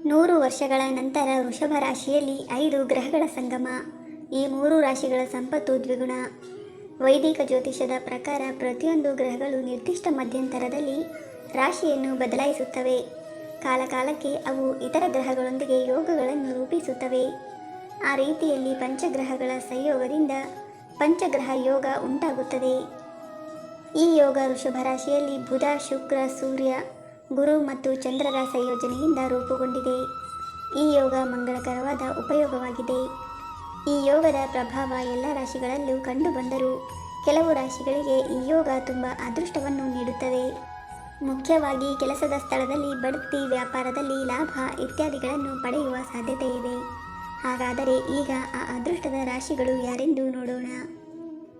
100 ವರ್ಷಗಳ ನಂತರ ವೃಷಭ ರಾಶಿಯಲ್ಲಿ 5 ಗ್ರಹಗಳ ಸಂಗಮ. ಈ 3 ರಾಶಿಗಳ ಸಂಪತ್ತು ದ್ವಿಗುಣ. ವೈದಿಕ ಜ್ಯೋತಿಷದ ಪ್ರಕಾರ ಪ್ರತಿಯೊಂದು ಗ್ರಹಗಳು ನಿರ್ದಿಷ್ಟ ಮಧ್ಯಂತರದಲ್ಲಿ ರಾಶಿಯನ್ನು ಬದಲಾಯಿಸುತ್ತವೆ. ಕಾಲಕಾಲಕ್ಕೆ ಅವು ಇತರ ಗ್ರಹಗಳೊಂದಿಗೆ ಯೋಗಗಳನ್ನು ರೂಪಿಸುತ್ತವೆ. ಆ ರೀತಿಯಲ್ಲಿ ಪಂಚಗ್ರಹಗಳ ಸಂಯೋಗದಿಂದ ಪಂಚಗ್ರಹ ಯೋಗ ಉಂಟಾಗುತ್ತದೆ. ಈ ಯೋಗ ವೃಷಭ ರಾಶಿಯಲ್ಲಿ ಬುಧ, ಶುಕ್ರ, ಸೂರ್ಯ, ಗುರು ಮತ್ತು ಚಂದ್ರರ ಸಂಯೋಜನೆಯಿಂದ ರೂಪುಗೊಂಡಿದೆ. ಈ ಯೋಗ ಮಂಗಳಕರವಾದ ಉಪಯೋಗವಾಗಿದೆ. ಈ ಯೋಗದ ಪ್ರಭಾವ ಎಲ್ಲ ರಾಶಿಗಳಲ್ಲೂ ಕಂಡುಬಂದರೂ ಕೆಲವು ರಾಶಿಗಳಿಗೆ ಈ ಯೋಗ ತುಂಬ ಅದೃಷ್ಟವನ್ನು ನೀಡುತ್ತದೆ. ಮುಖ್ಯವಾಗಿ ಕೆಲಸದ ಸ್ಥಳದಲ್ಲಿ ಬಡ್ತಿ, ವ್ಯಾಪಾರದಲ್ಲಿ ಲಾಭ ಇತ್ಯಾದಿಗಳನ್ನು ಪಡೆಯುವ ಸಾಧ್ಯತೆ ಇದೆ. ಹಾಗಾದರೆ ಈಗ ಆ ಅದೃಷ್ಟದ ರಾಶಿಗಳು ಯಾರೆಂದು ನೋಡೋಣ.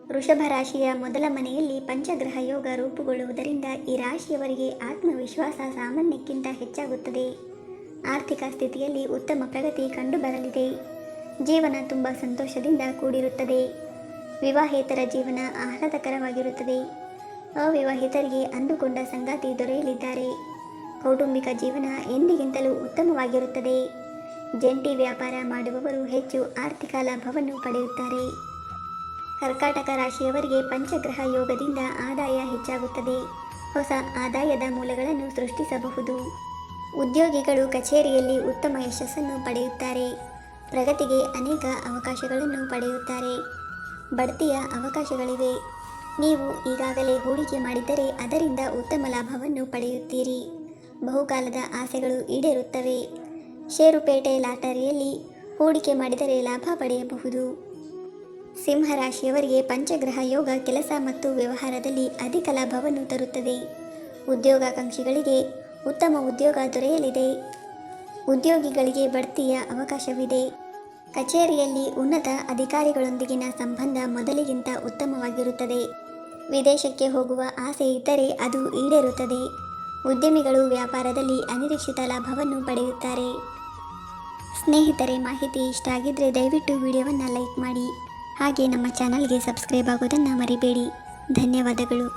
ವೃಷಭ ರಾಶಿಯ ಮೊದಲ ಮನೆಯಲ್ಲಿ ಪಂಚಗ್ರಹ ಯೋಗ ರೂಪುಗೊಳ್ಳುವುದರಿಂದ ಈ ರಾಶಿಯವರಿಗೆ ಆತ್ಮವಿಶ್ವಾಸ ಸಾಮಾನ್ಯಕ್ಕಿಂತ ಹೆಚ್ಚಾಗುತ್ತದೆ. ಆರ್ಥಿಕ ಸ್ಥಿತಿಯಲ್ಲಿ ಉತ್ತಮ ಪ್ರಗತಿ ಕಂಡುಬರಲಿದೆ. ಜೀವನ ತುಂಬ ಸಂತೋಷದಿಂದ ಕೂಡಿರುತ್ತದೆ. ವಿವಾಹೇತರ ಜೀವನ ಆಹ್ಲಾದಕರವಾಗಿರುತ್ತದೆ. ಅವಿವಾಹಿತರಿಗೆ ಅಂದುಕೊಂಡ ಸಂಗಾತಿ ದೊರೆಯಲಿದ್ದಾರೆ. ಕೌಟುಂಬಿಕ ಜೀವನ ಎಂದಿಗಿಂತಲೂ ಉತ್ತಮವಾಗಿರುತ್ತದೆ. ಜಂಟಿ ವ್ಯಾಪಾರ ಮಾಡುವವರು ಹೆಚ್ಚು ಆರ್ಥಿಕ ಲಾಭವನ್ನು ಪಡೆಯುತ್ತಾರೆ. ಕರ್ಕಾಟಕ ರಾಶಿಯವರಿಗೆ ಪಂಚಗ್ರಹ ಯೋಗದಿಂದ ಆದಾಯ ಹೆಚ್ಚಾಗುತ್ತದೆ. ಹೊಸ ಆದಾಯದ ಮೂಲಗಳನ್ನು ಸೃಷ್ಟಿಸಬಹುದು. ಉದ್ಯೋಗಿಗಳು ಕಚೇರಿಯಲ್ಲಿ ಉತ್ತಮ ಯಶಸ್ಸನ್ನು ಪಡೆಯುತ್ತಾರೆ. ಪ್ರಗತಿಗೆ ಅನೇಕ ಅವಕಾಶಗಳನ್ನು ಪಡೆಯುತ್ತಾರೆ. ಬಡ್ತಿಯ ಅವಕಾಶಗಳಿವೆ. ನೀವು ಈಗಾಗಲೇ ಹೂಡಿಕೆ ಮಾಡಿದ್ದರೆ ಅದರಿಂದ ಉತ್ತಮ ಲಾಭವನ್ನು ಪಡೆಯುತ್ತೀರಿ. ಬಹುಕಾಲದ ಆಸೆಗಳು ಈಡೇರುತ್ತವೆ. ಷೇರುಪೇಟೆ ಲಾಟರಿಯಲ್ಲಿ ಹೂಡಿಕೆ ಮಾಡಿದರೆ ಲಾಭ ಪಡೆಯಬಹುದು. ಸಿಂಹರಾಶಿಯವರಿಗೆ ಪಂಚಗ್ರಹ ಯೋಗ ಕೆಲಸ ಮತ್ತು ವ್ಯವಹಾರದಲ್ಲಿ ಅಧಿಕ ಲಾಭವನ್ನು ತರುತ್ತದೆ. ಉದ್ಯೋಗಾಕಾಂಕ್ಷಿಗಳಿಗೆ ಉತ್ತಮ ಉದ್ಯೋಗ ದೊರೆಯಲಿದೆ. ಉದ್ಯೋಗಿಗಳಿಗೆ ಬಡ್ತಿಯ ಅವಕಾಶವಿದೆ. ಕಚೇರಿಯಲ್ಲಿ ಉನ್ನತ ಅಧಿಕಾರಿಗಳೊಂದಿಗಿನ ಸಂಬಂಧ ಮೊದಲಿಗಿಂತ ಉತ್ತಮವಾಗಿರುತ್ತದೆ. ವಿದೇಶಕ್ಕೆ ಹೋಗುವ ಆಸೆ ಇದ್ದರೆ ಅದು ಈಡೇರುತ್ತದೆ. ಉದ್ಯಮಿಗಳು ವ್ಯಾಪಾರದಲ್ಲಿ ಅನಿರೀಕ್ಷಿತ ಲಾಭವನ್ನು ಪಡೆಯುತ್ತಾರೆ. ಸ್ನೇಹಿತರೆ, ಮಾಹಿತಿ ಇಷ್ಟ ಆಗಿದ್ದರೆ ದಯವಿಟ್ಟು ವಿಡಿಯೋವನ್ನು ಲೈಕ್ ಮಾಡಿ. ಹಾಗೆ ನಮ್ಮ ಚಾನಲ್ಗೆ ಸಬ್ಸ್ಕ್ರೈಬ್ ಆಗೋದನ್ನು ಮರಿಬೇಡಿ. ಧನ್ಯವಾದಗಳು.